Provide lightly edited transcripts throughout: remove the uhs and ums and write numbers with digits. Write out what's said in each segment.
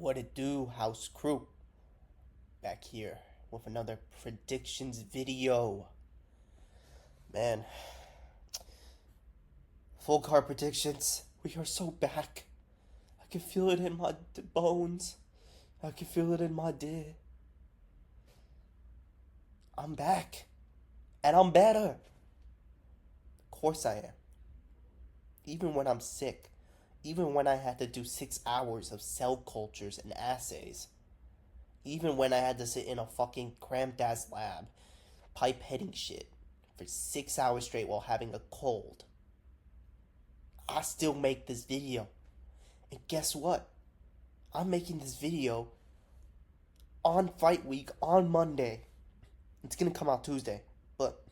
What it do, house crew? Back here with another predictions video. Man, full card predictions. We are so back. I can feel it in my bones. I can feel it in my day. I'm back. And I'm better. Of course I am. Even when I'm sick. Even when I had to do 6 hours of cell cultures and assays. Even when I had to sit in a fucking cramped ass lab, pipetting shit for 6 hours straight while having a cold. I still make this video. And guess what? I'm making this video on fight week on Monday. It's gonna come out Tuesday, but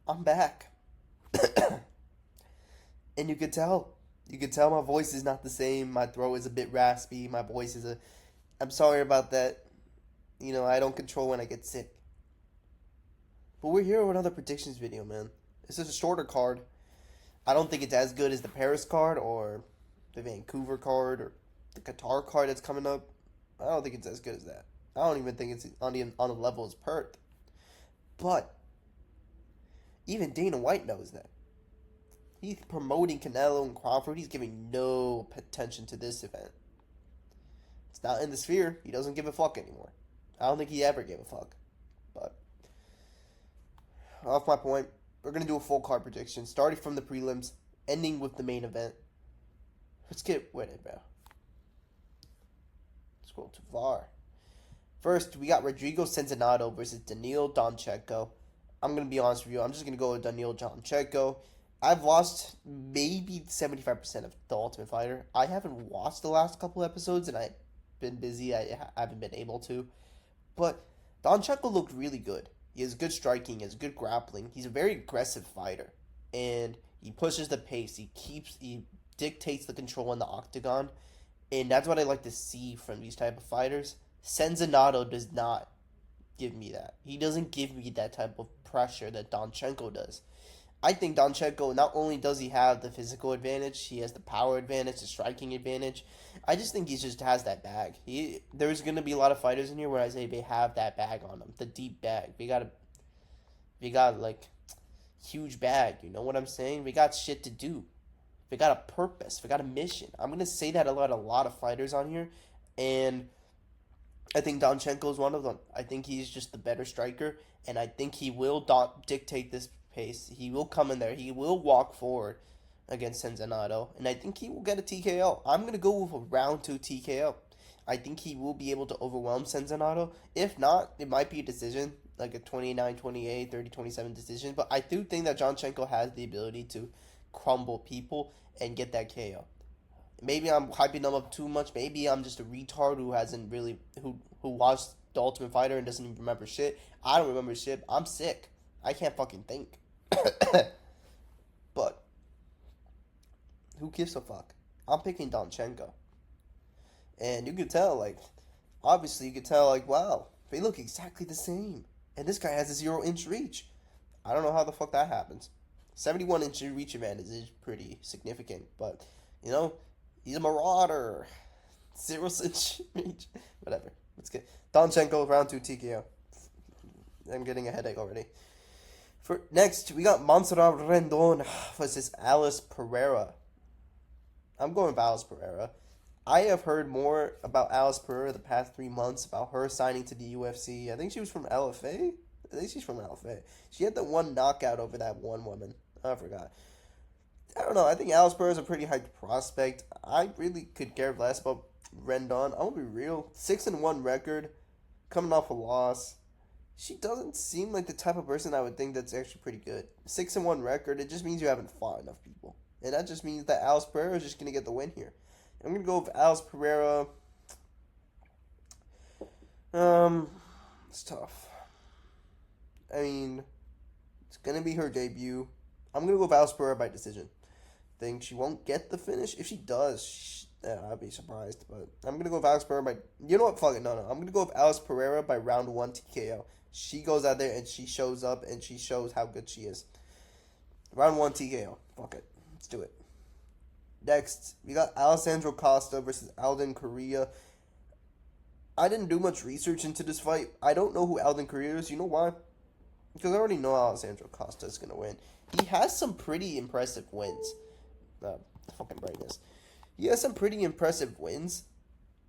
I'm back. And you could tell. You can tell my voice is not the same. My throat is a bit raspy. My voice is a. I'm sorry about that. I don't control when I get sick. But we're here with another predictions video, man. This is a shorter card. I don't think it's as good as the Paris card or the Vancouver card or the Qatar card that's coming up. I don't think it's as good as that. I don't even think it's on the level as Perth. But even Dana White knows that. He's promoting Canelo and Crawford. He's giving no attention to this event. It's not in the sphere. He doesn't give a fuck anymore. I don't think he ever gave a fuck. But off my point, we're going to do a full card prediction, starting from the prelims, ending with the main event. Let's get with it, bro. Scroll too far. First, we got Rodrigo Centenato versus Daniil Donchenko. I'm going to be honest with you. I'm just going to go with Daniil Donchenko. I've watched maybe 75% of The Ultimate Fighter. I haven't watched the last couple episodes, and I've been busy. I haven't been able to. But Donchenko looked really good. He has good striking. He has good grappling. He's a very aggressive fighter. And he pushes the pace. He dictates the control in the octagon. And that's what I like to see from these type of fighters. Centenato does not give me that. He doesn't give me that type of pressure that Donchenko does. I think Donchenko, not only does he have the physical advantage, he has the power advantage, the striking advantage. I just think he just has that bag. There's going to be a lot of fighters in here where I say they have that bag on them, the deep bag. We got like huge bag, you know what I'm saying? We got shit to do. We got a purpose. We got a mission. I'm going to say that about a lot of fighters on here, and I think Donchenko is one of them. I think he's just the better striker, and I think he will dictate this pace. He will come in there. He will walk forward against Centenato, and I think he will get a TKO. I'm going to go with a round 2 TKO. I think he will be able to overwhelm Centenato. If not, it might be a decision, like a 29-28, 30-27 decision, but I do think that Donchenko has the ability to crumble people and get that KO. Maybe I'm hyping him up too much. Maybe I'm just a retard who hasn't really who watched The Ultimate Fighter and doesn't even remember shit. I don't remember shit. I'm sick. I can't fucking think. But who gives a fuck? I'm picking Donchenko. And you could tell, obviously you could tell, wow, they look exactly the same. And this guy has a 0-inch reach. I don't know how the fuck that happens. 71-inch reach advantage is pretty significant, but, he's a marauder. 0-inch reach. Whatever. Let's get Donchenko, round 2 TKO. I'm getting a headache already. Next, we got Montserrat Rendon versus Alice Pereira. I'm going with Alice Pereira. I have heard more about Alice Pereira the past 3 months, about her signing to the UFC. I think she was from LFA. I think she's from LFA. She had the one knockout over that one woman. I forgot. I don't know. I think Alice Pereira is a pretty hyped prospect. I really could care less about Rendon. I'm going to be real. 6-1 record. Coming off a loss. She doesn't seem like the type of person I would think that's actually pretty good. 6-1 record, it just means you haven't fought enough people. And that just means that Alice Pereira is just going to get the win here. I'm going to go with Alice Pereira. It's tough. I mean, it's going to be her debut. I'm going to go with Alice Pereira by decision. Think she won't get the finish? If she does, I'd be surprised. But I'm going to go with Alice Pereira by... You know what? Fuck it. No. I'm going to go with Alice Pereira by round 1 TKO. She goes out there and she shows up and she shows how good she is. Round 1 TKO. Fuck it. Let's do it. Next, we got Alessandro Costa versus Alden Correa. I didn't do much research into this fight. I don't know who Alden Correa is. You know why? Because I already know Alessandro Costa is going to win. He has some pretty impressive wins. Fucking brightness. He has some pretty impressive wins.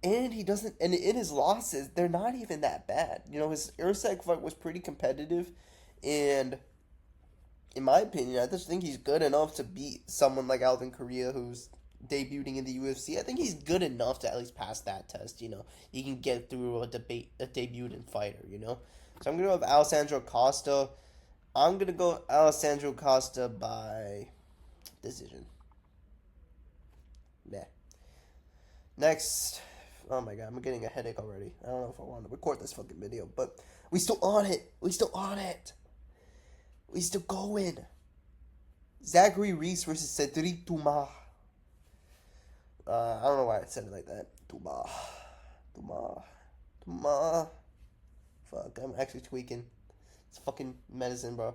And he doesn't. And in his losses, they're not even that bad. You know, his Ursak fight was pretty competitive. And in my opinion, I just think he's good enough to beat someone like Alvin Correa, who's debuting in the UFC. I think he's good enough to at least pass that test. You know, he can get through a debutant fighter. You know, so I'm gonna go with Alessandro Costa. I'm gonna go Alessandro Costa by decision. Yeah. Next. Oh my god, I'm getting a headache already. I don't know if I want to record this fucking video, but we still on it. We still on it. We still going. Zachary Reese versus Cedric Dumas. I don't know why I said it like that. Dumas. Fuck, I'm actually tweaking. It's fucking medicine, bro.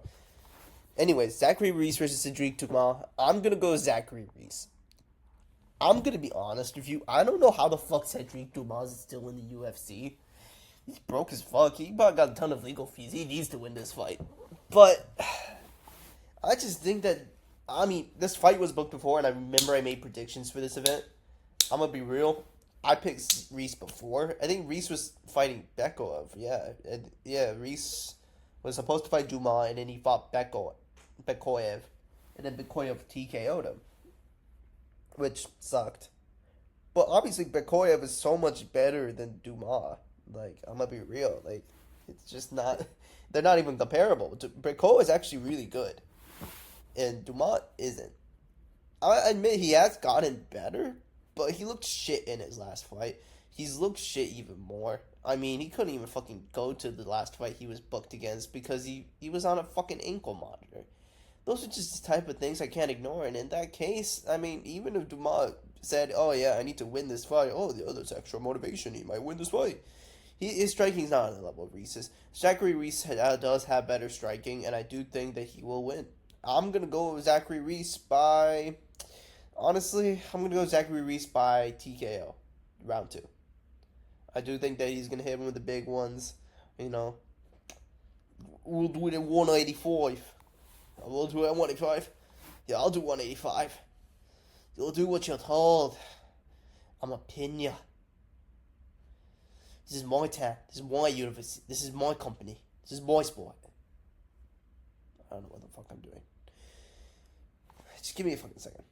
Anyways, Zachary Reese versus Cedric Dumas. I'm gonna go Zachary Reese. I'm gonna be honest with you. I don't know how the fuck Cedric Dumas is still in the UFC. He's broke as fuck. He got a ton of legal fees. He needs to win this fight. But I just think that, I mean, this fight was booked before, and I remember I made predictions for this event. I'm gonna be real. I picked Reese before. I think Reese was fighting Bekov. Yeah, Reese was supposed to fight Dumas, and then he fought Bekoev, and then Bekoev TKO'd him, which sucked. But obviously, Bekoev is so much better than Dumas. Like, I'm gonna be real. Like, it's just not. They're not even comparable. Bekoev is actually really good, and Dumas isn't. I admit he has gotten better, but he looked shit in his last fight. He's looked shit even more. I mean, he couldn't even fucking go to the last fight he was booked against because he was on a fucking ankle monitor. Those are just the type of things I can't ignore. And in that case, I mean, even if Dumas said, oh yeah, I need to win this fight. Oh, there's extra motivation. He might win this fight. His striking's not on the level of Reese's. Zachary Reese does have better striking, and I do think that he will win. I'm going to go with Zachary Reese by... Honestly, I'm going to go Zachary Reese by TKO. Round 2. I do think that he's going to hit him with the big ones. You know. We'll do it at 185. We'll do it at 185. Yeah, I'll do 185. You'll do what you're told. I'm a pin ya. This is my town. This is my university. This is my company. This is my sport. I don't know what the fuck I'm doing. Just give me a fucking second.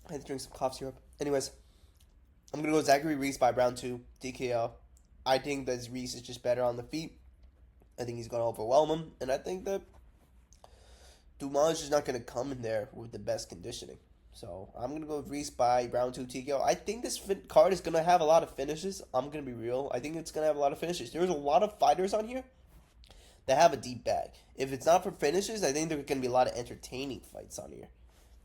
I had to drink some cough syrup. Anyways, I'm going to go Zachary Reese by round 2, TKO. I think that Reese is just better on the feet. I think he's going to overwhelm him. And I think that Dumas is just not going to come in there with the best conditioning. So I'm going to go with Reese by round 2 TKO. I think this card is going to have a lot of finishes. I'm going to be real. I think it's going to have a lot of finishes. There's a lot of fighters on here that have a deep bag. If it's not for finishes, I think there are going to be a lot of entertaining fights on here.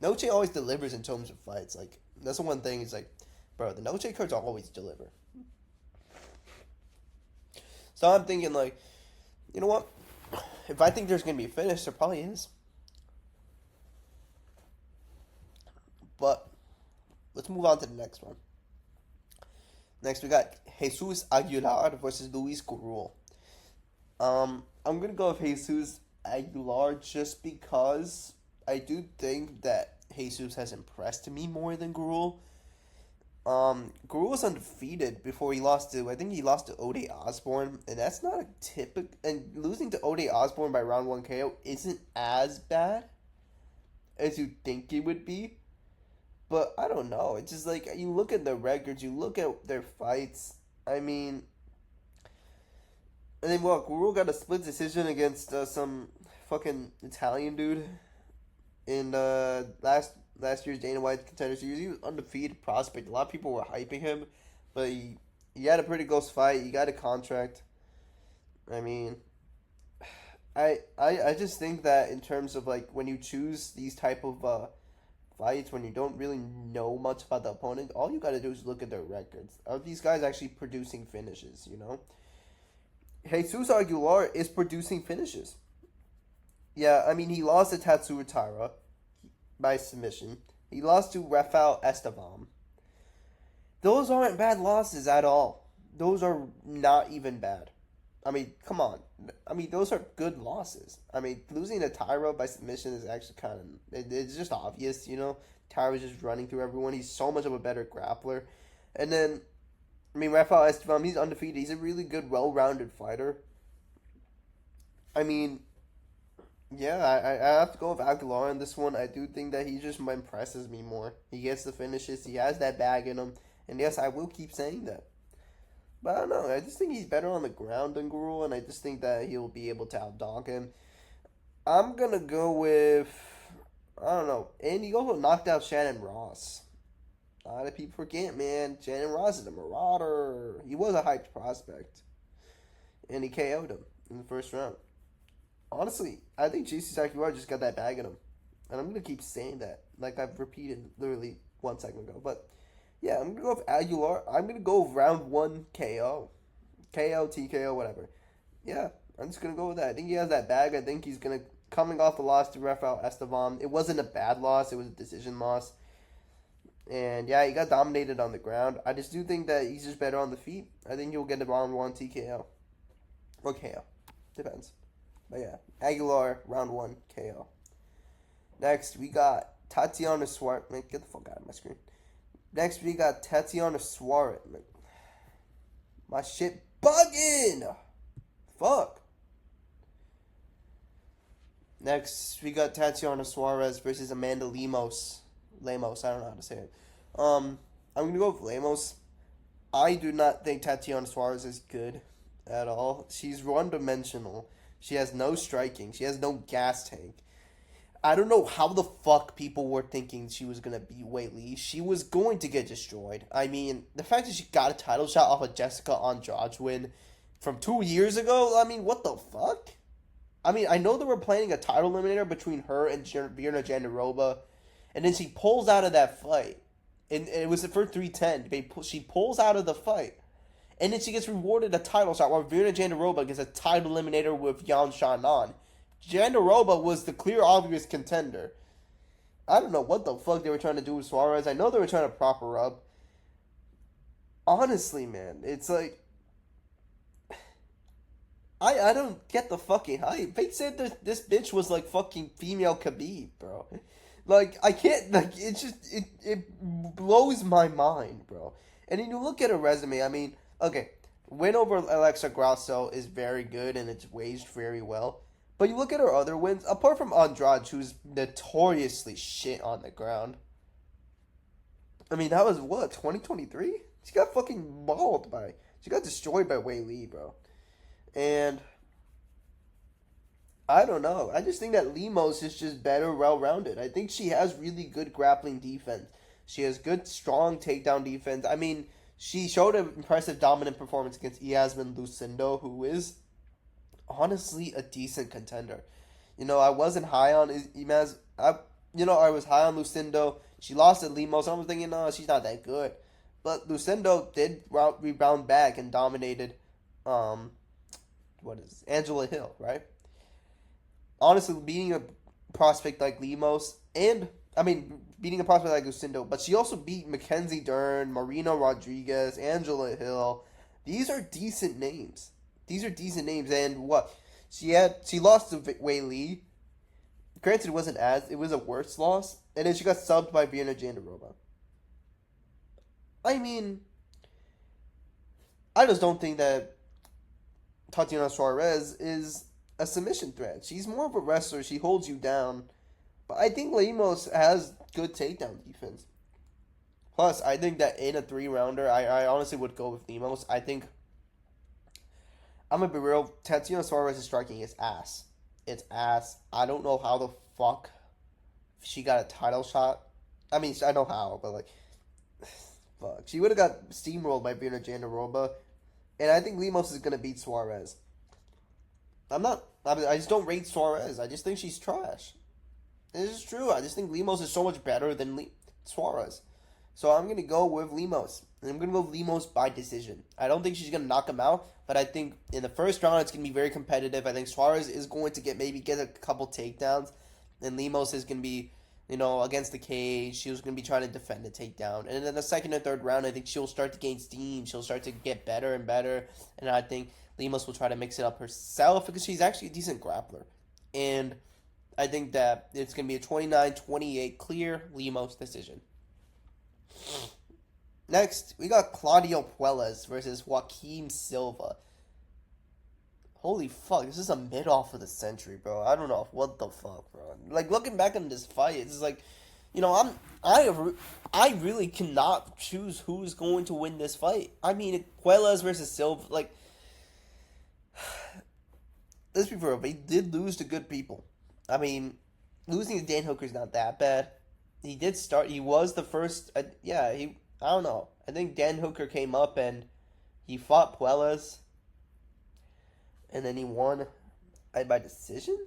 Noche always delivers in terms of fights. Like, that's the one thing is like, bro, the Noche cards always deliver. So I'm thinking like, you know what? If I think there's going to be a finish, there probably is. But let's move on to the next one. Next, we got Jesus Aguilar versus Luis Gurul. I'm going to go with Jesus Aguilar just because I do think that Jesus has impressed me more than Gurul. Gurul was undefeated before he lost to, I think he lost to Ode Osborne, and that's not a typical, and losing to Ode Osborne by round 1 KO isn't as bad as you think it would be. But I don't know. It's just like, you look at the records, you look at their fights. I mean, and then what? Gurul got a split decision against some fucking Italian dude in last year's Dana White Contender Series. He was undefeated prospect. A lot of people were hyping him, but he had a pretty close fight. He got a contract. I mean, I just think that in terms of like when you choose these type of fights, when you don't really know much about the opponent, all you got to do is look at their records. Are these guys actually producing finishes, you know? Jesus Aguilar is producing finishes. Yeah, I mean, he lost to Tatsuro Taira by submission. He lost to Rafael Estevam. Those aren't bad losses at all. Those are not even bad. I mean, come on. I mean, those are good losses. I mean, losing to Tyro by submission is actually kind of it's just obvious, you know. Tyro's just running through everyone. He's so much of a better grappler. And then, I mean, Rafael Estevam, he's undefeated. He's a really good, well-rounded fighter. I mean, yeah, I have to go with Aguilar in this one. I do think that he just impresses me more. He gets the finishes. He has that bag in him. And yes, I will keep saying that. But I don't know. I just think he's better on the ground than Guru, and I just think that he'll be able to outdog him. I'm gonna go with I don't know. And he also knocked out Shannon Ross. A lot of people forget, man. Shannon Ross is a marauder. He was a hyped prospect, and he KO'd him in the first round. Honestly, I think JC Sakiwara just got that bag in him, and I'm gonna keep saying that, like I've repeated literally 1 second ago. But yeah, I'm gonna go with Aguilar. I'm gonna go with round one KO, KO, TKO, whatever. Yeah, I'm just gonna go with that. I think he has that bag. I think he's gonna coming off the loss to Rafael Estevam. It wasn't a bad loss. It was a decision loss. And yeah, he got dominated on the ground. I just do think that he's just better on the feet. I think he'll get a round one TKO or KO, depends. But yeah, Aguilar round one KO. Next we got Tatiana Suarez. Man, get the fuck out of my screen. Next we got Tatiana Suarez. Man, my shit bugging. Fuck. Next, we got Tatiana Suarez versus Amanda Lemos. Lemos, I don't know how to say it. I'm gonna go with Lemos. I do not think Tatiana Suarez is good at all. She's one-dimensional. She has no striking. She has no gas tank. I don't know how the fuck people were thinking she was gonna beat Wei Li. She was going to get destroyed. I mean, the fact that she got a title shot off of Jessica Andrade win from 2 years ago. I mean, what the fuck? I mean, I know they were planning a title eliminator between her and Virna Jandiroba, and then she pulls out of that fight. And it was the first 310. She pulls out of the fight. And then she gets rewarded a title shot while Virna Jandiroba gets a title eliminator with Yan Shannon. Jandiroba was the clear, obvious contender. I don't know what the fuck they were trying to do with Suarez. I know they were trying to prop her up. Honestly, man, it's like I don't get the fucking hype. They said this bitch was like fucking female Khabib, bro. Like I can't like it blows my mind, bro. And then you look at her resume. I mean, okay, win over Alexa Grasso is very good and it's waged very well. But you look at her other wins, apart from Andrade, who's notoriously shit on the ground. I mean, that was what 2023. She got fucking mauled by. She got destroyed by Wei Li, bro. And I don't know. I just think that Lemos is just better, well-rounded. I think she has really good grappling defense. She has good, strong takedown defense. I mean, she showed an impressive dominant performance against Yasmin Lucindo, who is honestly a decent contender. You know, I wasn't high on Imaz. I was high on Lucindo. She lost at Lemos. I was thinking, no, she's not that good. But Lucindo did rebound back and dominated. Angela Hill, right? Honestly, beating a prospect like Lemos beating a prospect like Lucindo, but she also beat Mackenzie Dern, Marina Rodriguez, Angela Hill. These are decent names. And what she lost to Wei Li. Granted, it was a worse loss, and then she got subbed by Virna Jandiroba. I mean, I just don't think that Tatiana Suarez is a submission threat. She's more of a wrestler. She holds you down. But I think Lemos has good takedown defense. Plus, I think that in a 3-rounder, I honestly would go with Lemos. I think, I'm going to be real, Tatiana Suarez's striking is ass. It's ass. I don't know how the fuck she got a title shot. I mean, I know how, but like, fuck. She would have got steamrolled by Virna Jandiroba. And I think Lemos is going to beat Suarez. I just don't rate Suarez. I just think she's trash. This is true. I just think Lemos is so much better than Suarez. So I'm gonna go with Lemos. And I'm gonna go with Lemos by decision. I don't think she's gonna knock him out, but I think in the first round it's gonna be very competitive. I think Suarez is going to get a couple takedowns, and Lemos is gonna be, against the cage. She was gonna be trying to defend the takedown, and then the second and third round, I think she'll start to gain steam. She'll start to get better and better, and I think Lemos will try to mix it up herself because she's actually a decent grappler, and I think that it's gonna be a 29-28 clear Lemos decision. Next, we got Claudio Puelles versus Joaquim Silva. Holy fuck, this is a mid-off of the century, bro. I don't know what the fuck, bro. Like, looking back on this fight, it's like, I really cannot choose who's going to win this fight. I mean, Puelles versus Silva, like, let's be real, they did lose to good people. I mean, losing to Dan Hooker's not that bad. He was the first, I don't know. I think Dan Hooker came up and he fought Puelles, and then he won by decision?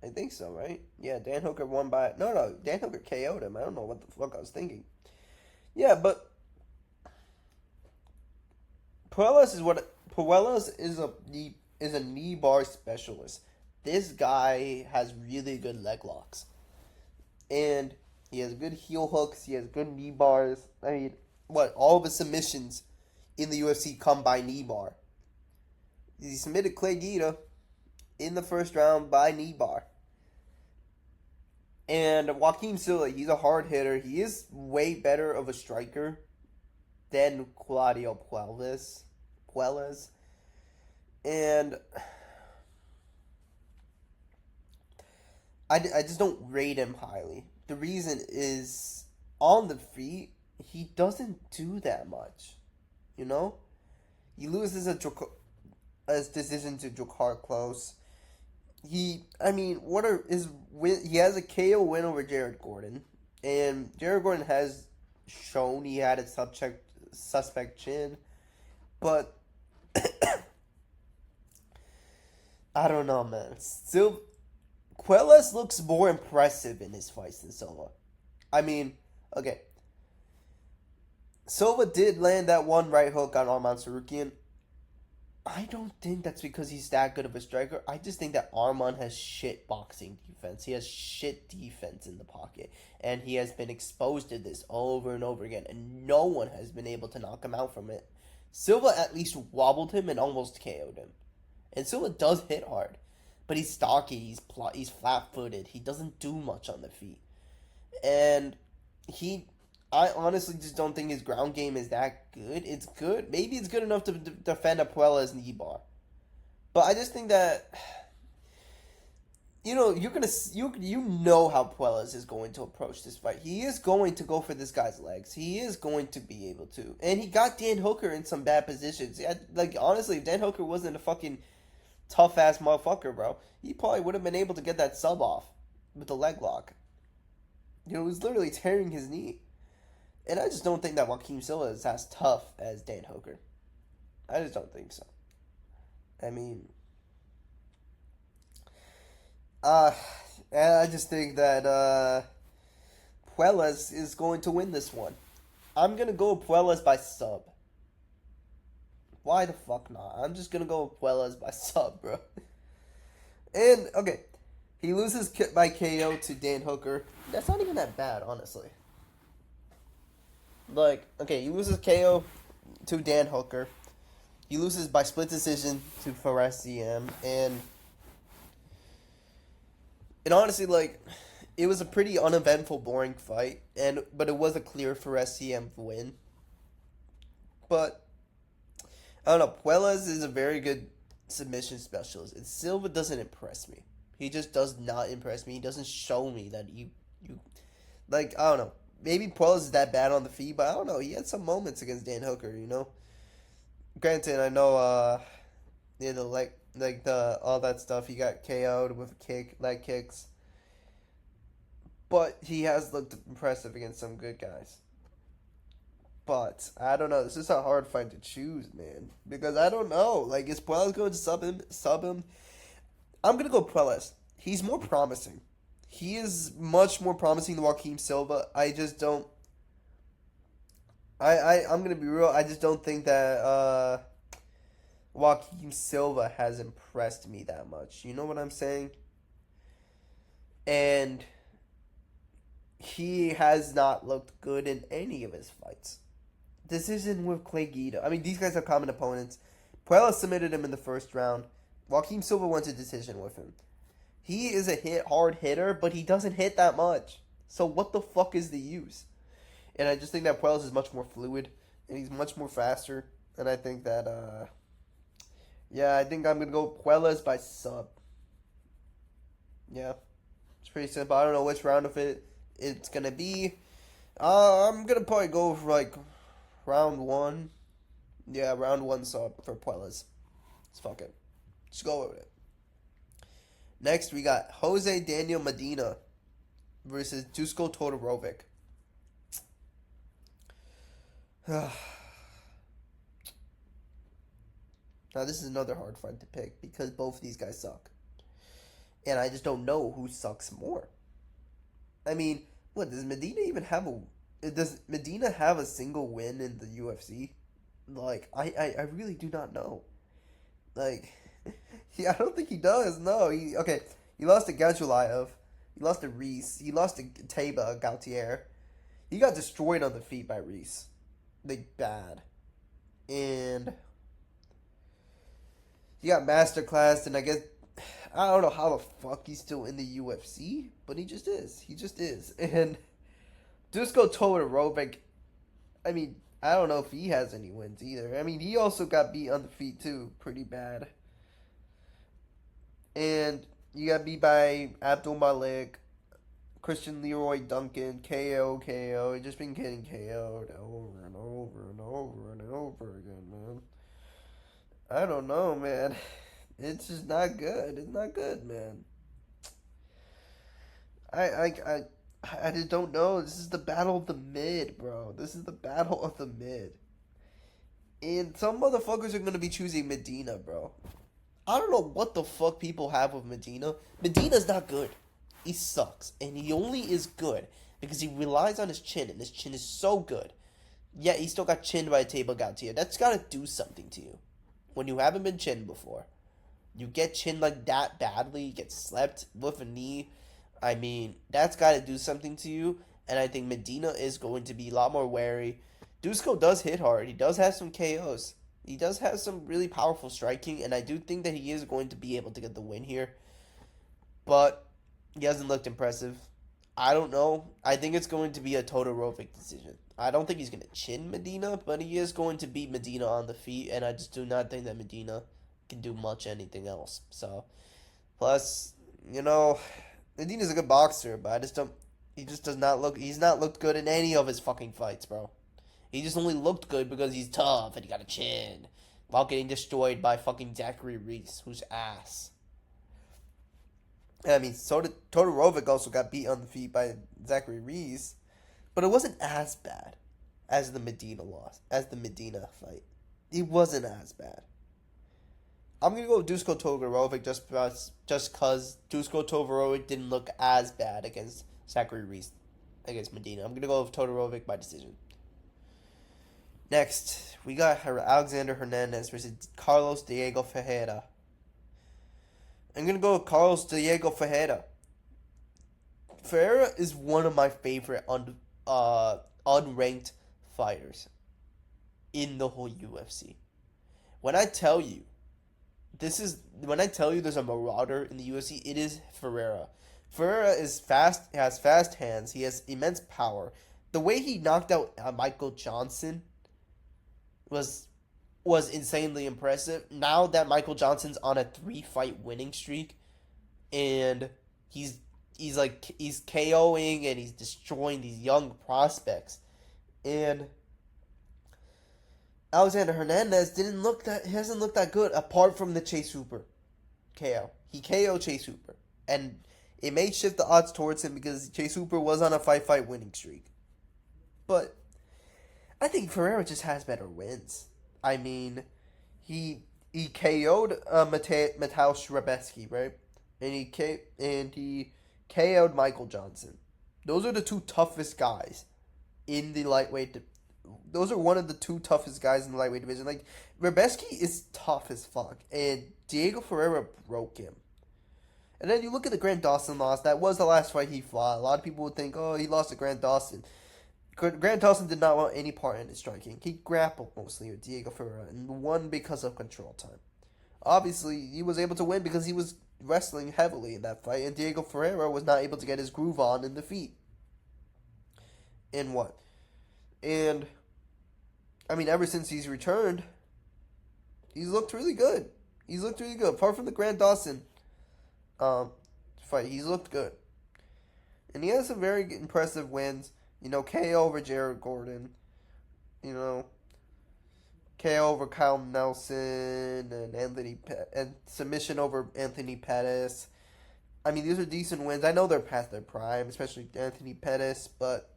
I think so, right? Yeah, Dan Hooker won by... No, Dan Hooker KO'd him. I don't know what the fuck I was thinking. Yeah, but... Puelles is a knee bar specialist. This guy has really good leg locks. And he has good heel hooks. He has good knee bars. I mean, all of his submissions in the UFC come by knee bar. He submitted Clay Guida in the first round by knee bar. And Joaquim Silva, he's a hard hitter. He is way better of a striker than Claudio Puelles. And I just don't rate him highly. The reason is, on the feet, he doesn't do that much. He loses a decision to Drakkar Close. He has a KO win over Jared Gordon, and Jared Gordon has shown he had a suspect chin, but I don't know, man. Still, Puelles looks more impressive in his fights than Silva. I mean, okay. Silva did land that one right hook on Arman Tsarukyan. I don't think that's because he's that good of a striker. I just think that Arman has shit boxing defense. He has shit defense in the pocket. And he has been exposed to this over and over again. And no one has been able to knock him out from it. Silva at least wobbled him and almost KO'd him. And Silva does hit hard. But he's stocky. He's flat-footed. He doesn't do much on the feet. And I honestly just don't think his ground game is that good. It's good. Maybe it's good enough to defend a Puelles knee bar. But I just think that, you're gonna how Puelles is going to approach this fight. He is going to go for this guy's legs. He is going to be able to, and he got Dan Hooker in some bad positions. Honestly, if Dan Hooker wasn't a fucking tough ass motherfucker, bro, he probably would have been able to get that sub off with the leg lock. It was literally tearing his knee. And I just don't think that Joaquim Silva is as tough as Dan Hooker. I just don't think so. I mean, and I just think that Puelles is going to win this one. I'm going to go Puelles by sub. Why the fuck not? I'm just going to go Puelles by sub, bro. And, okay, he loses by KO to Dan Hooker. That's not even that bad, honestly. He loses KO to Dan Hooker. He loses by split decision to Fares CM. And honestly, it was a pretty uneventful, boring fight. But it was a clear Fares CM win. But, I don't know. Puelles is a very good submission specialist. And Silva doesn't impress me. He just does not impress me. He doesn't show me that you I don't know. Maybe Puelles is that bad on the feet, but I don't know. He had some moments against Dan Hooker, Granted, I know, all that stuff. He got KO'd with leg kicks. But he has looked impressive against some good guys. But, I don't know. This is a hard fight to choose, man. Because I don't know. Is Puelles going to sub him? I'm going to go Puelles. He's more promising. He is much more promising than Joaquim Silva. I just don't... I'm gonna be real. I just don't think that Joaquin Silva has impressed me that much. You know what I'm saying? And he has not looked good in any of his fights. Decision with Clay Guida. I mean, these guys are common opponents. Puella submitted him in the first round. Joaquin Silva went to decision with him. He is a hard hitter, but he doesn't hit that much. So what the fuck is the use? And I just think that Puelles is much more fluid, and he's much more faster. And I think that, yeah, I think I'm gonna go Puelles by sub. Yeah, it's pretty simple. I don't know which round of it's gonna be. I'm gonna probably go for like round one. Yeah, round one sub for Puelles. Let's fuck it. Let's go with it. Next, we got Jose Daniel Medina versus Dusko Todorovic. Now, this is another hard fight to pick because both of these guys suck. And I just don't know who sucks more. I mean, what, does Medina even have a... Does Medina have a single win in the UFC? Like, I really do not know. Like, yeah, I don't think he does. No, okay. He lost to Gajulayev. He lost to Reese. He lost to Taba Gautier. He got destroyed on the feet by Reese. Like, bad. And he got masterclassed, and I guess I don't know how the fuck he's still in the UFC, but he just is. He just is. And Dusko Todorovic, I mean, I don't know if he has any wins either. I mean, he also got beat on the feet too, pretty bad. And you got beat by Abdul Malik, Christian Leroy Duncan, KO. He just been getting KO'd over and over and over and over again, man. I don't know, man. It's just not good. It's not good, man. I I I I just don't know. This is the battle of the mid, bro. This is the battle of the mid. And some motherfuckers are gonna be choosing Medina, bro. I don't know what the fuck people have with Medina. Medina's not good. He sucks. And he only is good because he relies on his chin, and his chin is so good. Yet he still got chinned by a table Gautier. That's gotta do something to you. When you haven't been chinned before. You get chinned like that badly, you get slept with a knee. I mean, that's gotta do something to you. And I think Medina is going to be a lot more wary. Dusko does hit hard. He does have some KOs. He does have some really powerful striking, and I do think that he is going to be able to get the win here. But he hasn't looked impressive. I don't know. I think it's going to be a Todorovic decision. I don't think he's going to chin Medina, but he is going to beat Medina on the feet, and I just do not think that Medina can do much anything else. So, plus, Medina's a good boxer, but I just don't. He just does not look. He's not looked good in any of his fucking fights, bro. He just only looked good because he's tough and he got a chin, while getting destroyed by fucking Zachary Reese, who's ass. I mean, so did Todorovic also got beat on the feet by Zachary Reese, but it wasn't as bad as the Medina loss, as the Medina fight. It wasn't as bad. I'm gonna go with Dusko Todorovic just because Dusko Todorovic didn't look as bad against Zachary Reese against Medina. I'm gonna go with Todorovic by decision. Next, we got Alexander Hernandez versus Carlos Diego Ferreira. I'm going to go with Carlos Diego Ferreira. Ferreira is one of my favorite unranked fighters in the whole UFC. When I tell you there's a marauder in the UFC, it is Ferreira. Ferreira is fast, has fast hands, he has immense power. The way he knocked out Michael Johnson was insanely impressive. Now that Michael Johnson's on a 3-fight winning streak, and he's KOing and he's destroying these young prospects, and Alexander Hernandez hasn't looked that good apart from the Chase Hooper KO. He KO'd Chase Hooper, and it may shift the odds towards him because Chase Hooper was on a 5-fight winning streak, but I think Ferreira just has better wins. I mean, he KO'd Mateusz Rebecki, right? And he KO'd Michael Johnson. Those are the two toughest guys in the lightweight those are one of the two toughest guys in the lightweight division. Like Rebeski is tough as fuck, and Diego Ferreira broke him. And then you look at the Grant Dawson loss. That was the last fight he fought. A lot of people would think, oh, he lost to Grant Dawson. Grant Dawson did not want any part in his striking. He grappled mostly with Diego Ferreira and won because of control time. Obviously, he was able to win because he was wrestling heavily in that fight, and Diego Ferreira was not able to get his groove on in the feet. And what? And, I mean, ever since he's returned, he's looked really good. He's looked really good. Apart from the Grant Dawson fight, he's looked good. And he has some very impressive wins. You know, KO over Jared Gordon. You know, KO over Kyle Nelson and submission over Anthony Pettis. I mean, these are decent wins. I know they're past their prime, especially Anthony Pettis, but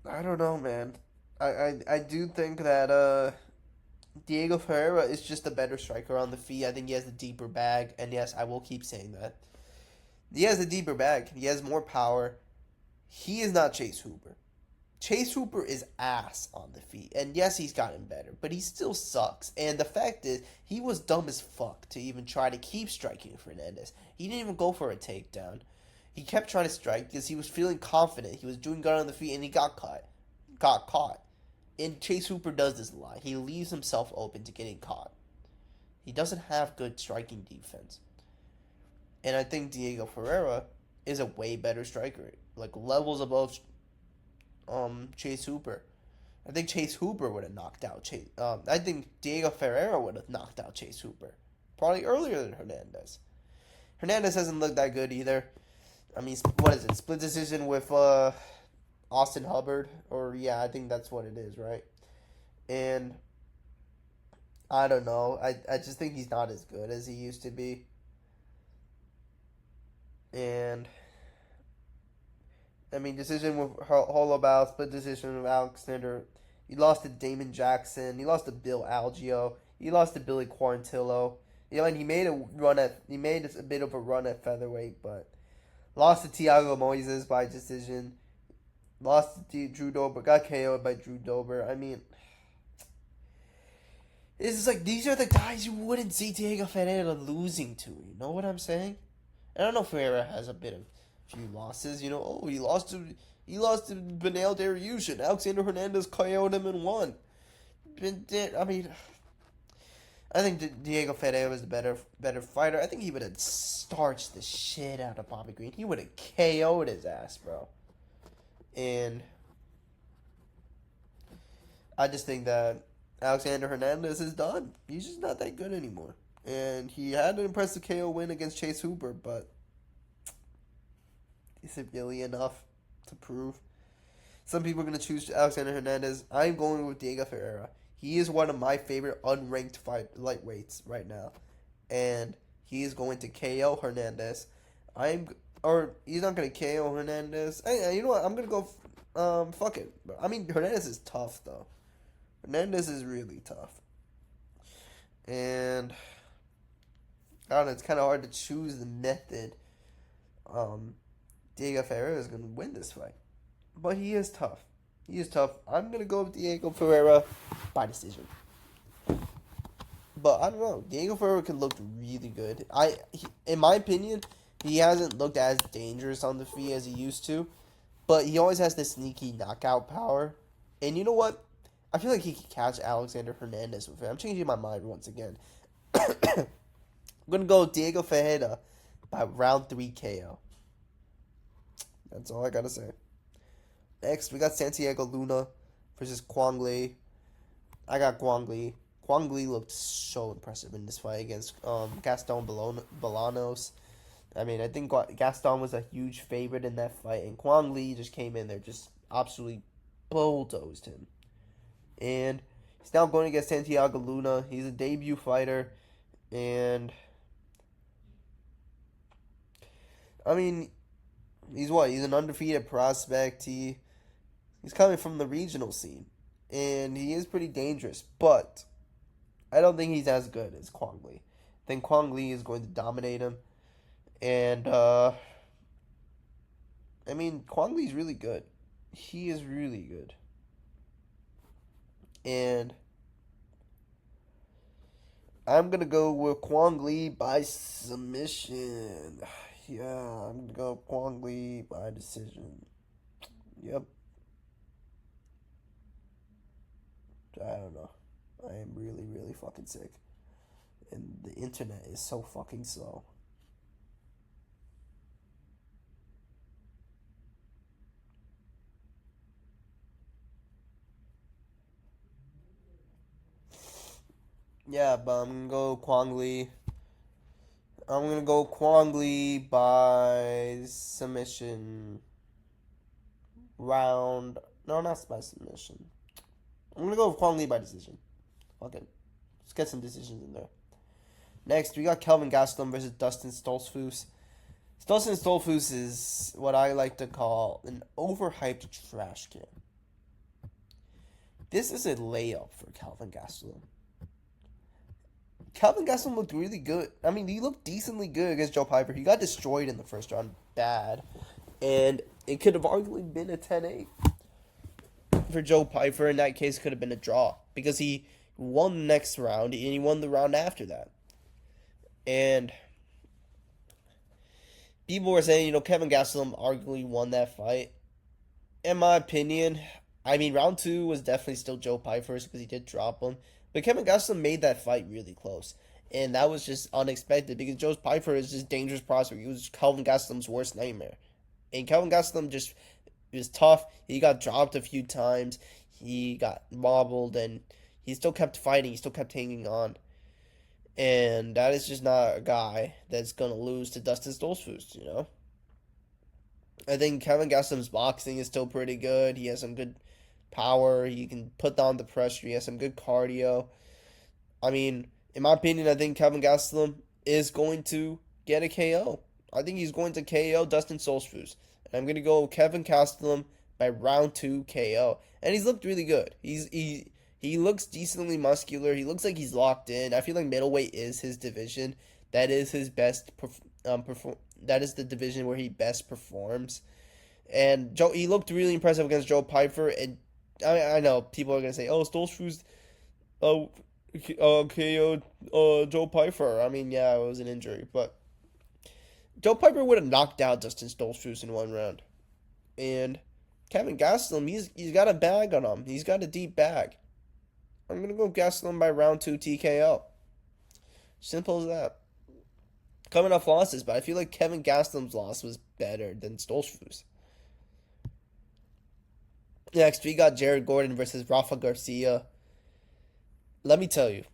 I don't know, man. I do think that Diego Ferreira is just a better striker on the feet. I think he has the deeper bag, and yes, I will keep saying that. He has a deeper bag. He has more power. He is not Chase Hooper. Chase Hooper is ass on the feet. And yes, he's gotten better, but he still sucks. And the fact is, he was dumb as fuck to even try to keep striking Fernandez. He didn't even go for a takedown. He kept trying to strike because he was feeling confident. He was doing good on the feet, and he got caught. And Chase Hooper does this a lot. He leaves himself open to getting caught. He doesn't have good striking defense. And I think Diego Ferreira is a way better striker. Like, levels above Chase Hooper. I think Chase Hooper would have knocked out Chase. I think Diego Ferreira would have knocked out Chase Hooper. Probably earlier than Hernandez. Hernandez hasn't looked that good either. I mean, what is it? Split decision with Austin Hubbard? Or, yeah, I think that's what it is, right? And I don't know. I just think he's not as good as he used to be. And I mean, decision with Holobaugh, split decision with Alexander. He lost to Damon Jackson. He lost to Bill Algeo. He lost to Billy Quarantillo. You know, and he made a bit of a run at featherweight, but lost to Thiago Moises by decision. Lost to Drew Dober. Got KO'd by Drew Dober. I mean, it's just like, these are the guys you wouldn't see Diego Ferreira losing to. You know what I'm saying? And I know Ferreira has a few losses. You know, oh, he lost to Beneil Dariush. Alexander Hernandez KO'd him and won. I mean, I think Diego Ferreira was the better fighter. I think he would have starched the shit out of Bobby Green. He would have KO'd his ass, bro. And I just think that Alexander Hernandez is done. He's just not that good anymore. And he had an impressive KO win against Chase Hooper, but is it really enough to prove? Some people are going to choose Alexander Hernandez. I'm going with Diego Ferreira. He is one of my favorite unranked lightweights right now. And he is going to KO Hernandez. He's not going to KO Hernandez. Hey, you know what? I'm going to go, fuck it. I mean, Hernandez is tough, though. Hernandez is really tough. And I don't know, it's kind of hard to choose the method. Diego Ferreira is going to win this fight. But he is tough. I'm going to go with Diego Ferreira by decision. But I don't know. Diego Ferreira can look really good. In my opinion, he hasn't looked as dangerous on the feet as he used to. But he always has this sneaky knockout power. And you know what? I feel like he could catch Alexander Hernandez with it. I'm changing my mind once again. I'm going to go Diego Ferreira by round 3 KO. That's all I got to say. Next, we got Santiago Luna versus Kwang Lee. I got Kwang Lee. Kwang Lee looked so impressive in this fight against Gaston Bolanos. I mean, I think Gaston was a huge favorite in that fight, and Kwang Lee just came in there, just absolutely bulldozed him. And he's now going against Santiago Luna. He's a debut fighter, and I mean, he's an undefeated prospect. He's coming from the regional scene, and he is pretty dangerous, but I don't think he's as good as Kwang Lee. I think Kwang Lee is going to dominate him, and I mean, Kwang Lee's really good. He is really good. And I'm gonna go with Kwang Lee by submission. Yeah, I'm gonna go Kwang Lee by decision. Yep. I don't know. I am really, really fucking sick. And the internet is so fucking slow. Yeah, but I'm gonna go Kwang Lee. I'm gonna go Kwang Lee by submission round. No, not by submission. I'm gonna go with Kwang Lee by decision. Okay, let's get some decisions in there. Next, we got Kelvin Gastelum versus Dustin Stoltzfus. Dustin Stoltzfus is what I like to call an overhyped trash can. This is a layup for Kelvin Gastelum. Kelvin Gastelum looked really good. I mean, he looked decently good against Joe Piper. He got destroyed in the first round, bad. And it could have arguably been a 10-8 for Joe Piper. In that case, could have been a draw because he won the next round and he won the round after that. And people were saying, Kevin Gastelum arguably won that fight. In my opinion, I mean, round two was definitely still Joe Piper's because he did drop him. But Kevin Gastelum made that fight really close. And that was just unexpected because Joe Piper is just dangerous prospect. He was Kelvin Gastelum's worst nightmare. And Kelvin Gastelum just was tough. He got dropped a few times. He got wobbled and he still kept fighting. He still kept hanging on. And that is just not a guy that's going to lose to Dustin Stoltzfus. I think Kevin Gastelum's boxing is still pretty good. He has some good power. He can put down the pressure. He has some good cardio. I mean, in my opinion, I think Kevin Gastelum is going to get a KO. I think he's going to KO Dustin Stoltzfus. And I'm going to go Kevin Gastelum by round 2 KO. And he's looked really good. He looks decently muscular. He looks like he's locked in. I feel like middleweight is his division. That is his best that is the division where he best performs. And he looked really impressive against Joe Piper. And I know people are gonna say, "Oh, Stoltzfus, KO'd Joe Piper." I mean, yeah, it was an injury, but Joe Piper would have knocked out Dustin Stoltzfus in one round. And Kevin Gastelum, he's got a bag on him. He's got a deep bag. I'm gonna go Gastelum by round 2 TKO. Simple as that. Coming off losses, but I feel like Kevin Gastelum's loss was better than Stoltzfus. Next, we got Jared Gordon versus Rafa Garcia. Let me tell you,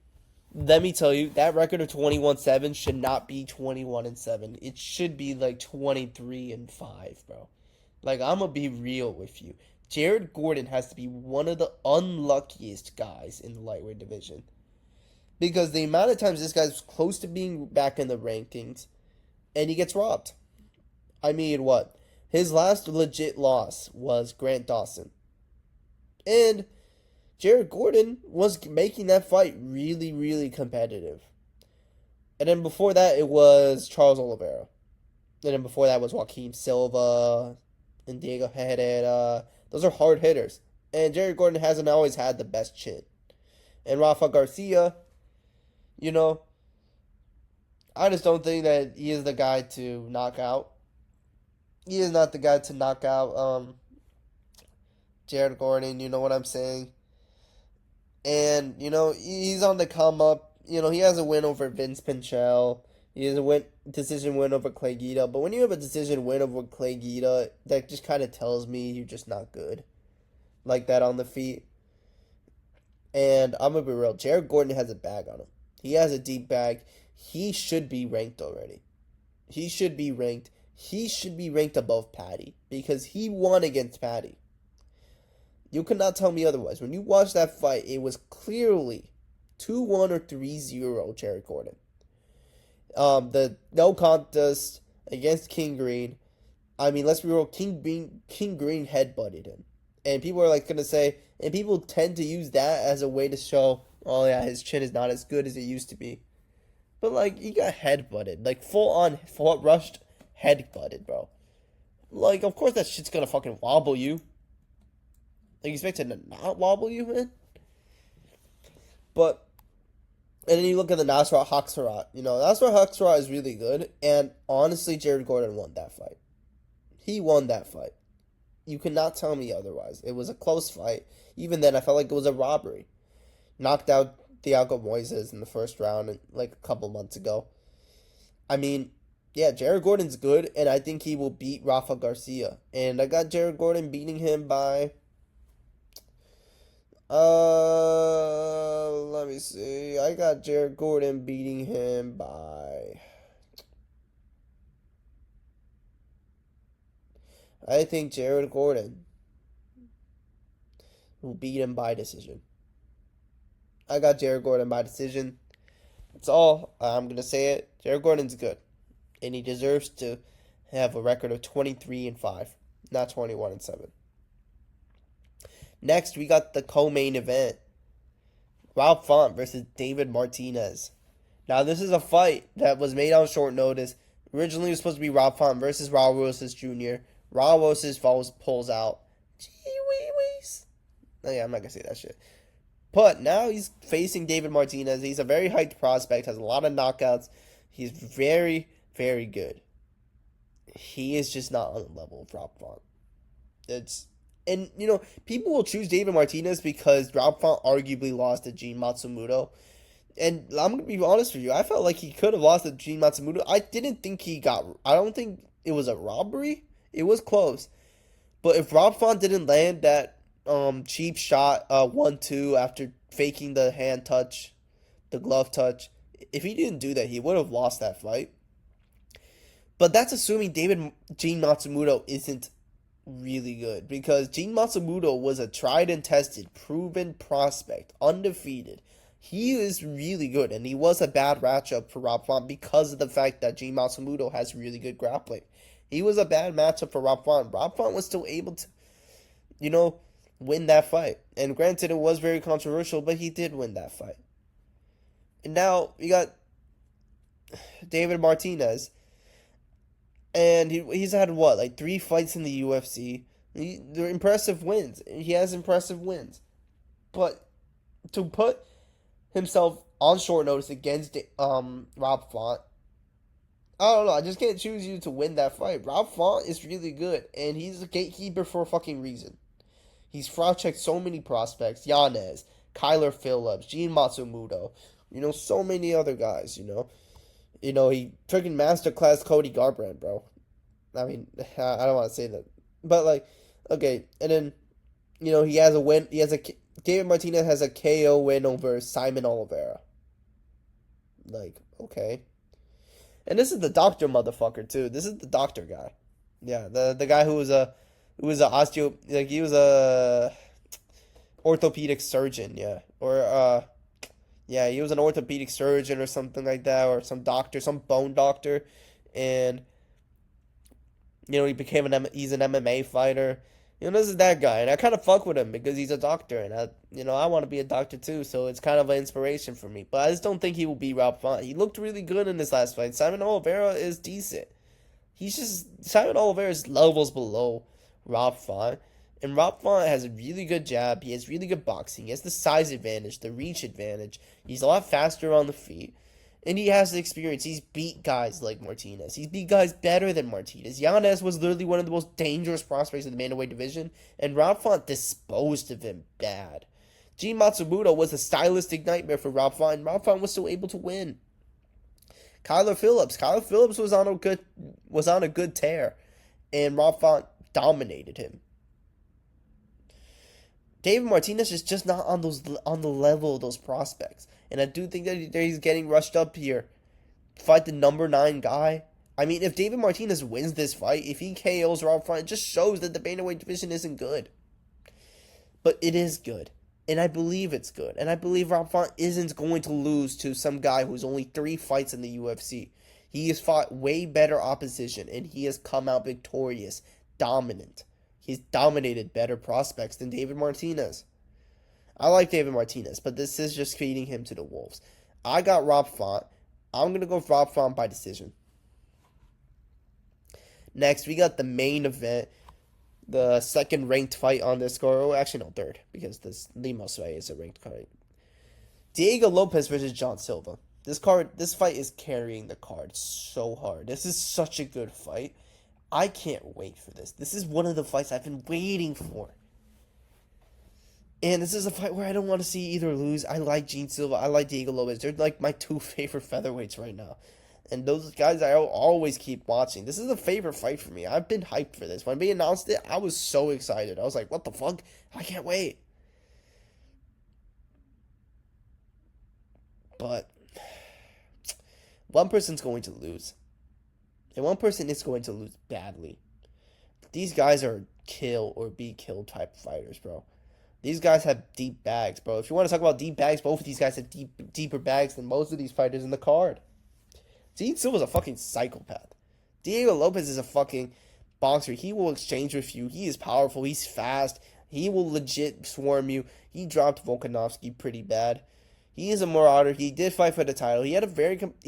that record of 21-7 should not be 21-7. It should be like 23-5, bro. Like, I'm gonna be real with you. Jared Gordon has to be one of the unluckiest guys in the lightweight division. Because the amount of times this guy's close to being back in the rankings, and he gets robbed. I mean, what? His last legit loss was Grant Dawson. And Jared Gordon was making that fight really, really competitive. And then before that, it was Charles Oliveira. And then before that was Joaquin Silva and Diego Herrera. Those are hard hitters. And Jared Gordon hasn't always had the best chin. And Rafa Garcia, I just don't think that he is the guy to knock out. He is not the guy to knock out Jared Gordon, you know what I'm saying? And, he's on the come up. He has a win over Vince Pinchel. He has a decision win over Clay Guida. But when you have a decision win over Clay Guida, that just kind of tells me you're just not good like that on the feet. And I'm going to be real. Jared Gordon has a bag on him. He has a deep bag. He should be ranked already. He should be ranked. He should be ranked above Patty because he won against Patty. You cannot tell me otherwise. When you watch that fight, it was clearly 2-1 or 3-0 Jared Gordon. The no contest against King Green. I mean, let's be real. King Green headbutted him. And people are going to say, and people tend to use that as a way to show, oh yeah, his chin is not as good as it used to be. But he got headbutted. Full on, rushed headbutted, bro. Of course that shit's gonna fucking wobble you. expected to not wobble you in. But and then you look at the Nasrat Haksarat. Nasrat Haksarat is really good, and honestly, Jared Gordon won that fight. He won that fight. You cannot tell me otherwise. It was a close fight. Even then, I felt like it was a robbery. Knocked out Thiago Moises in the first round like a couple months ago. I mean, yeah, Jared Gordon's good, and I think he will beat Rafa Garcia. And I got Jared Gordon beating him by let me see. I got Jared Gordon beating him by. I think Jared Gordon will beat him by decision. I got Jared Gordon by decision. That's all. I'm going to say it. Jared Gordon's good. And he deserves to have a record of 23-5, not 21-7. Next, we got the co-main event. Rob Font versus David Martinez. Now, this is a fight that was made on short notice. Originally, it was supposed to be Rob Font versus Raul Rosas Jr. Raul Rosas pulls out. Gee-wee-wees. Oh, yeah, I'm not going to say that shit. But now he's facing David Martinez. He's a very hyped prospect, has a lot of knockouts. He's very, very good. He is just not on the level of Rob Font. And, people will choose David Martinez because Rob Font arguably lost to Gene Matsumoto. And I'm going to be honest with you. I felt like he could have lost to Gene Matsumoto. I don't think it was a robbery. It was close. But if Rob Font didn't land that cheap shot 1-2 after faking the hand touch, the glove touch, if he didn't do that, he would have lost that fight. But that's assuming Gene Matsumoto isn't really good, because Gene Matsumoto was a tried and tested, proven prospect, undefeated. He is really good, and he was a bad matchup for Rob Font because of the fact that Gene Matsumoto has really good grappling. He was a bad matchup for Rob Font. Rob Font was still able to, win that fight. And granted, it was very controversial, but he did win that fight. And now we got David Martinez. And he's had, 3 fights in the UFC. They're impressive wins. He has impressive wins. But to put himself on short notice against Rob Font, I don't know. I just can't choose you to win that fight. Rob Font is really good. And he's a gatekeeper for a fucking reason. He's fraud-checked so many prospects. Yanez, Kyler Phillips, Gene Matsumoto. So many other guys, he freaking masterclass Cody Garbrandt, bro. I mean, I don't want to say that. But, okay. And then, he has a win. David Martinez has a KO win over Simon Oliveira. Okay. And this is the doctor motherfucker, too. This is the doctor guy. Yeah, the guy who was a he was a orthopedic surgeon, yeah. Or, yeah, he was an orthopedic surgeon or something like that, or some doctor, some bone doctor, and he he's an MMA fighter. This is that guy, and I kind of fuck with him because he's a doctor, and I want to be a doctor too, so it's kind of an inspiration for me. But I just don't think he will be Rob Font. He looked really good in this last fight. Simon Oliveira is decent. Simon Oliveira's levels below Rob Font. And Rob Font has a really good jab. He has really good boxing. He has the size advantage, the reach advantage. He's a lot faster on the feet. And he has the experience. He's beat guys like Martinez. He's beat guys better than Martinez. Yanez was literally one of the most dangerous prospects in the bantamweight division. And Rob Font disposed of him bad. Gene Matsumoto was a stylistic nightmare for Rob Font. And Rob Font was still able to win. Kyler Phillips was on a good tear. And Rob Font dominated him. David Martinez is just not on the level of those prospects. And I do think that he's getting rushed up here. Fight the number 9 guy. I mean, if David Martinez wins this fight, if he KOs Rob Font, it just shows that the bantamweight division isn't good. But it is good. And I believe it's good. And I believe Rob Font isn't going to lose to some guy who's only 3 fights in the UFC. He has fought way better opposition, and he has come out victorious, dominant. He's dominated better prospects than David Martinez. I like David Martinez, but this is just feeding him to the wolves. I got Rob Font. I'm going to go Rob Font by decision. Next, we got the main event. The second ranked fight on this card. Oh, actually, no, third, because this Lemos fight is a ranked card. Diego Lopes versus John Silva. This fight is carrying the card so hard. This is such a good fight. I can't wait for this. This is one of the fights I've been waiting for. And this is a fight where I don't want to see either lose. I like Gene Silva. I like Diego Lopes. They're like my two favorite featherweights right now. And those guys I always keep watching. This is a favorite fight for me. I've been hyped for this. When they announced it, I was so excited. I was like, what the fuck? I can't wait. But one person's going to lose. And one person is going to lose badly. These guys are kill or be killed type fighters, bro. These guys have deep bags, bro. If you want to talk about deep bags, both of these guys have deeper bags than most of these fighters in the card. Gene Silva's a fucking psychopath. Diego Lopes is a fucking boxer. He will exchange with you. He is powerful. He's fast. He will legit swarm you. He dropped Volkanovski pretty bad. He is a marauder. He did fight for the title. He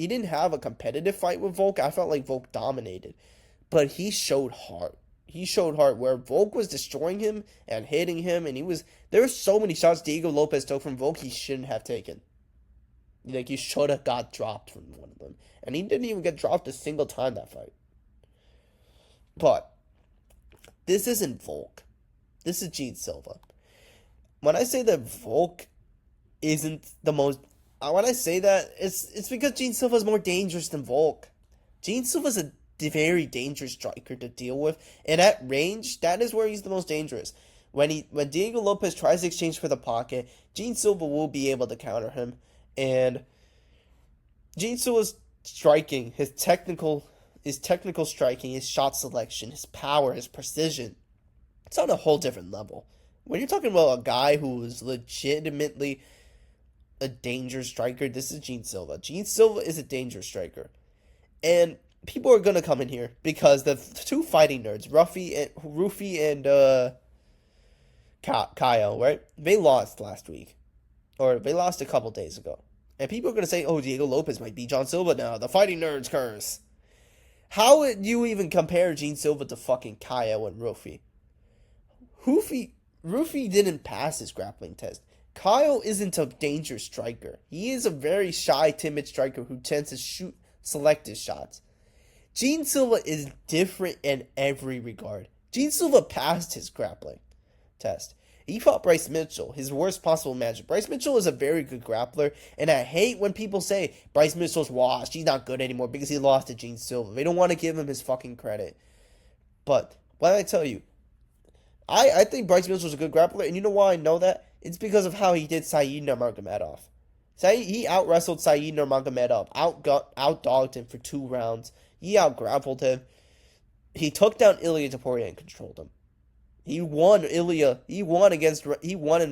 didn't have a competitive fight with Volk. I felt like Volk dominated, but he showed heart. He showed heart where Volk was destroying him and hitting him, and there were so many shots Diego Lopes took from Volk he shouldn't have taken. Like, he should have got dropped from one of them. And he didn't even get dropped a single time that fight. But this isn't Volk. This is Gene Silva. When I say that Volk isn't the most... When I say that, it's because Gene Silva is more dangerous than Volk. Gene Silva's a very dangerous striker to deal with. And at range, that is where he's the most dangerous. When Diego Lopes tries to exchange for the pocket, Gene Silva will be able to counter him. And Gene Silva's striking, his technical striking, his shot selection, his power, his precision, it's on a whole different level. When you're talking about a guy who is legitimately a dangerous striker, this is Gene Silva. Gene Silva is a dangerous striker. And people are going to come in here because the two fighting nerds, Rufy and Kyle, right? They lost last week. Or they lost a couple days ago. And people are going to say, oh, Diego Lopes might beat John Silva now. The fighting nerds curse. How would you even compare Gene Silva to fucking Kyle and Rufy? Rufy didn't pass his grappling test. Kyle isn't a dangerous striker. He is a very shy, timid striker who tends to select his shots. Gene Silva is different in every regard. Gene Silva passed his grappling test. He fought Bryce Mitchell, his worst possible matchup. Bryce Mitchell is a very good grappler, and I hate when people say Bryce Mitchell's washed, he's not good anymore because he lost to Gene Silva. They don't want to give him his fucking credit. But what I tell you, I think Bryce Mitchell's a good grappler, and you know why I know that? It's because of how he did Said Nurmagomedov. He out-wrestled Said Nurmagomedov, out-dogged him for 2 rounds. He out-grappled him. He took down Ilia Topuria and controlled him. He won in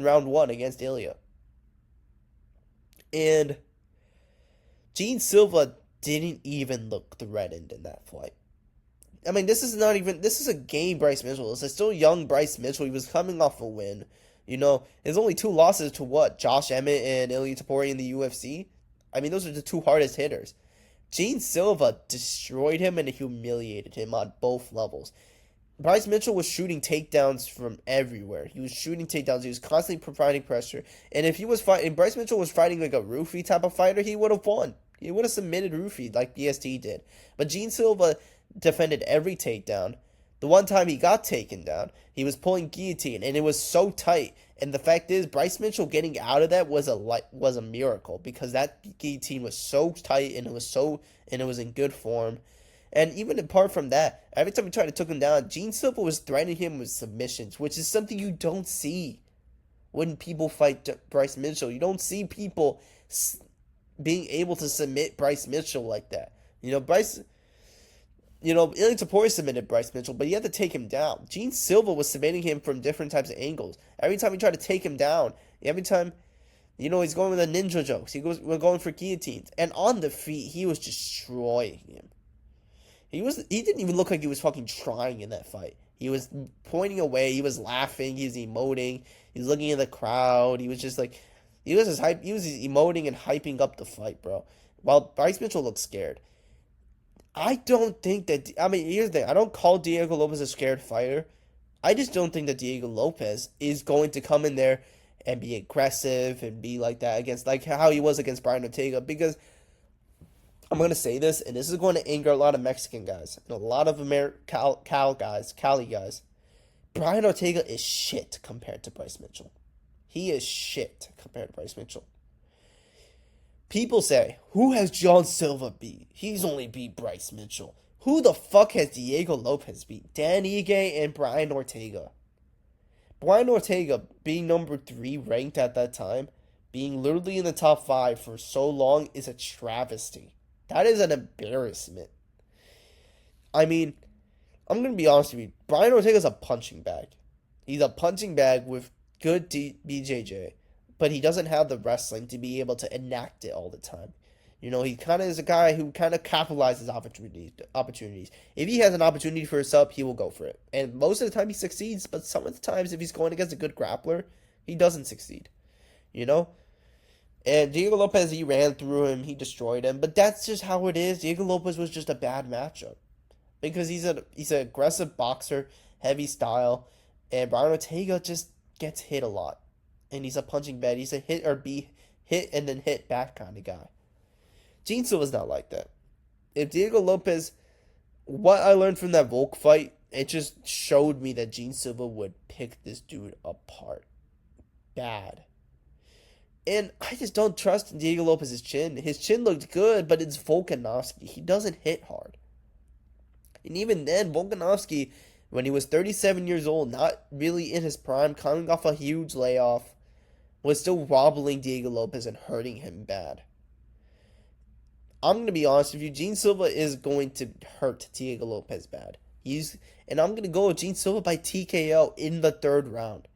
round 1 against Ilia. And Gene Silva didn't even look threatened in that fight. I mean, this is a game Bryce Mitchell. It's a still young Bryce Mitchell. He was coming off a win. You know, there's only 2 losses to what? Josh Emmett and Ilia Topuria in the UFC? I mean, those are the 2 hardest hitters. Gene Silva destroyed him and humiliated him on both levels. Bryce Mitchell was shooting takedowns from everywhere. He was shooting takedowns. He was constantly providing pressure. And if he was fighting, Bryce Mitchell was fighting like a Rufy type of fighter, he would have won. He would have submitted Rufy like BST did. But Gene Silva defended every takedown. The one time he got taken down, he was pulling guillotine, and it was so tight. And the fact is, Bryce Mitchell getting out of that was a miracle because that guillotine was so tight and it was in good form. And even apart from that, every time he tried to take him down, Gene Silva was threatening him with submissions, which is something you don't see when people fight Bryce Mitchell. You don't see people being able to submit Bryce Mitchell like that. Ilia Topuria submitted Bryce Mitchell, but he had to take him down. Gene Silva was submitting him from different types of angles. Every time he tried to take him down, every time, he's going with the ninja jokes. We're going for guillotines. And on the feet, he was destroying him. He didn't even look like he was fucking trying in that fight. He was pointing away. He was laughing. He was emoting. He was looking at the crowd. He was just like, he was emoting and hyping up the fight, bro. While Bryce Mitchell looked scared. I don't think that, here's the thing. I don't call Diego Lopes a scared fighter, I just don't think that Diego Lopes is going to come in there and be aggressive and be like that against like how he was against Brian Ortega because I'm gonna say this and this is going to anger a lot of Mexican guys and a lot of Cali guys. Brian Ortega is shit compared to Bryce Mitchell. He is shit compared to Bryce Mitchell. People say, who has John Silva beat? He's only beat Bryce Mitchell. Who the fuck has Diego Lopes beat? Dan Ige and Brian Ortega. Brian Ortega being number 3 ranked at that time, being literally in the top 5 for so long is a travesty. That is an embarrassment. I mean, I'm going to be honest with you. Brian Ortega's a punching bag. He's a punching bag with good BJJ, but he doesn't have the wrestling to be able to enact it all the time. You know, he kind of is a guy who kind of capitalizes opportunities. If he has an opportunity for a sub, he will go for it. And most of the time he succeeds, but some of the times if he's going against a good grappler, he doesn't succeed. You know? And Diego Lopes, he ran through him, he destroyed him, but that's just how it is. Diego Lopes was just a bad matchup. Because he's an aggressive boxer, heavy style, and Brian Ortega just gets hit a lot. And he's a punching bag. He's a hit or be hit and then hit back kind of guy. Gene Silva's not like that. If Diego Lopes, what I learned from that Volk fight, it just showed me that Gene Silva would pick this dude apart. Bad. And I just don't trust Diego Lopes' chin. His chin looked good, but it's Volkanovski. He doesn't hit hard. And even then, Volkanovski, when he was 37 years old, not really in his prime, coming off a huge layoff, was still wobbling Diego Lopes and hurting him bad. I'm going to be honest with you, Gene Silva is going to hurt Diego Lopes bad. And I'm going to go with Gene Silva by TKO in the 3rd round.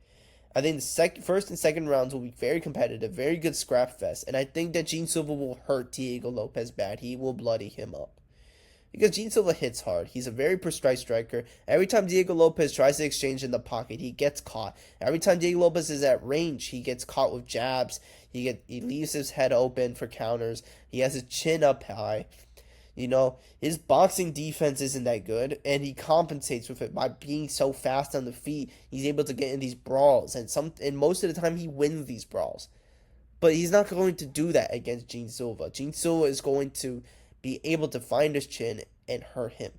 I think the first and second rounds will be very competitive, very good scrap fest, and I think that Gene Silva will hurt Diego Lopes bad. He will bloody him up. Because Gene Silva hits hard. He's a very precise striker. Every time Diego Lopes tries to exchange in the pocket, he gets caught. Every time Diego Lopes is at range, he gets caught with jabs. He leaves his head open for counters. He has his chin up high. You know, his boxing defense isn't that good, and he compensates with it by being so fast on the feet. He's able to get in these brawls, and most of the time he wins these brawls. But he's not going to do that against Gene Silva. Gene Silva is going to be able to find his chin and hurt him.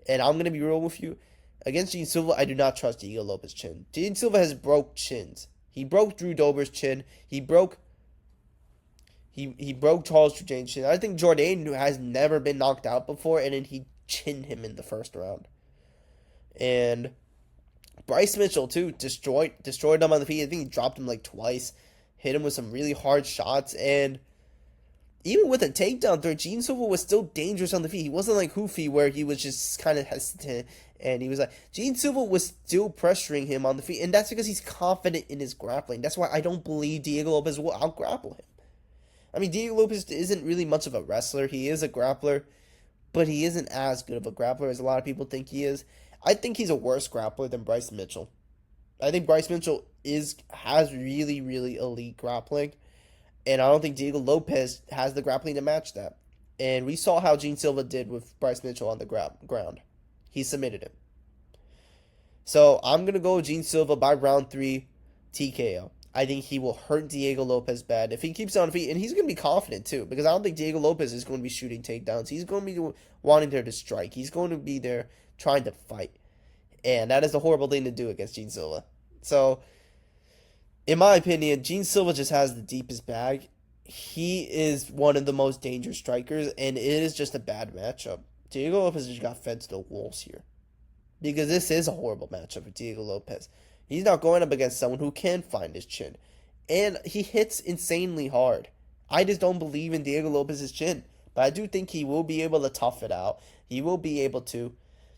And I'm going to be real with you. Against Gene Silva, I do not trust Diego Lopes' chin. Gene Silva has broke chins. He broke Drew Dober's chin. He broke Charles Jourdain's chin. I think Jourdain, who has never been knocked out before, and then he chinned him in the 1st round. And Bryce Mitchell, too, destroyed him on the feet. I think he dropped him like twice. Hit him with some really hard shots, and even with a takedown threat, Gene Silva was still dangerous on the feet. He wasn't like Hoofy where he was just kind of hesitant. And he was like, Gene Silva was still pressuring him on the feet. And that's because he's confident in his grappling. That's why I don't believe Diego Lopes will out-grapple him. I mean, Diego Lopes isn't really much of a wrestler. He is a grappler. But he isn't as good of a grappler as a lot of people think he is. I think he's a worse grappler than Bryce Mitchell. I think Bryce Mitchell has really, really elite grappling. And I don't think Diego Lopes has the grappling to match that. And we saw how Gene Silva did with Bryce Mitchell on the ground. He submitted him. So I'm going to go with Gene Silva by round 3 TKO. I think he will hurt Diego Lopes bad. If he keeps on feet, and he's going to be confident too, because I don't think Diego Lopes is going to be shooting takedowns. He's going to be wanting there to strike. He's going to be there trying to fight. And that is a horrible thing to do against Gene Silva. So, in my opinion, Gene Silva just has the deepest bag. He is one of the most dangerous strikers, and it is just a bad matchup. Diego Lopes just got fed to the wolves here. Because this is a horrible matchup for Diego Lopes. He's not going up against someone who can find his chin. And he hits insanely hard. I just don't believe in Diego Lopes' chin. But I do think he will be able to tough it out. He will be able to,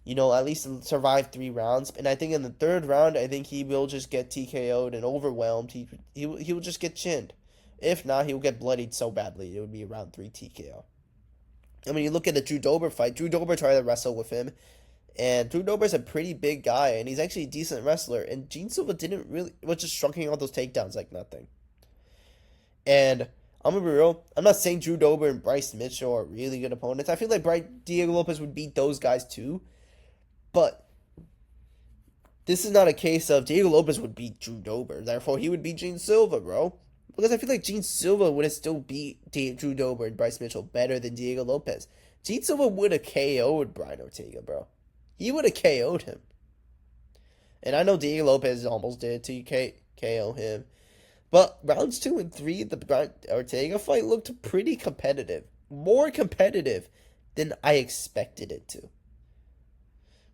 at least survive 3 rounds. And I think in the 3rd round, I think he will just get TKO'd and overwhelmed. He will just get chinned. If not, he will get bloodied so badly. It would be a round 3 TKO. I mean, you look at the Drew Dober fight. Drew Dober tried to wrestle with him. And Drew Dober's a pretty big guy. And he's actually a decent wrestler. And Gene Silva was just shrugging all those takedowns like nothing. And I'm going to be real. I'm not saying Drew Dober and Bryce Mitchell are really good opponents. I feel like Diego Lopes would beat those guys too. But This is not a case of Diego Lopes would beat Drew Dober, therefore he would beat Gene Silva, bro. Because I feel like Gene Silva would have still beat Drew Dober and Bryce Mitchell better than Diego Lopes. Gene Silva would have KO'd Brian Ortega, bro. He would have KO'd him. And I know Diego Lopes almost did to KO him. But rounds 2 and 3, the Brian Ortega fight looked pretty competitive. More competitive than I expected it to.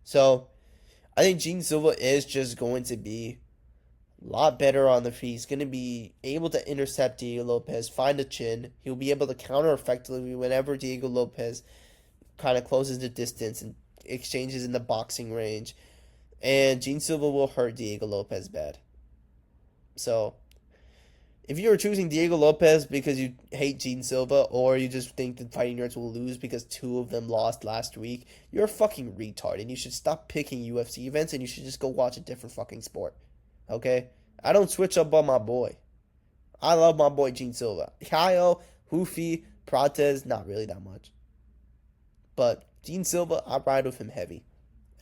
So, I think Gene Silva is just going to be a lot better on the feet. He's going to be able to intercept Diego Lopes, find a chin. He'll be able to counter effectively whenever Diego Lopes kind of closes the distance and exchanges in the boxing range. And Gene Silva will hurt Diego Lopes bad. So, if you are choosing Diego Lopes because you hate Gene Silva or you just think the Fighting Nerds will lose because 2 of them lost last week, you're a fucking retard and you should stop picking UFC events and you should just go watch a different fucking sport. Okay? I don't switch up on my boy. I love my boy Gene Silva. Kyle, Hoofy, Prates, not really that much. But Gene Silva, I ride with him heavy.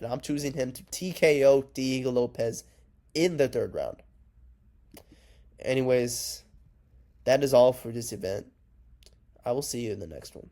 And I'm choosing him to TKO Diego Lopes in the 3rd round. Anyways, that is all for this event. I will see you in the next one.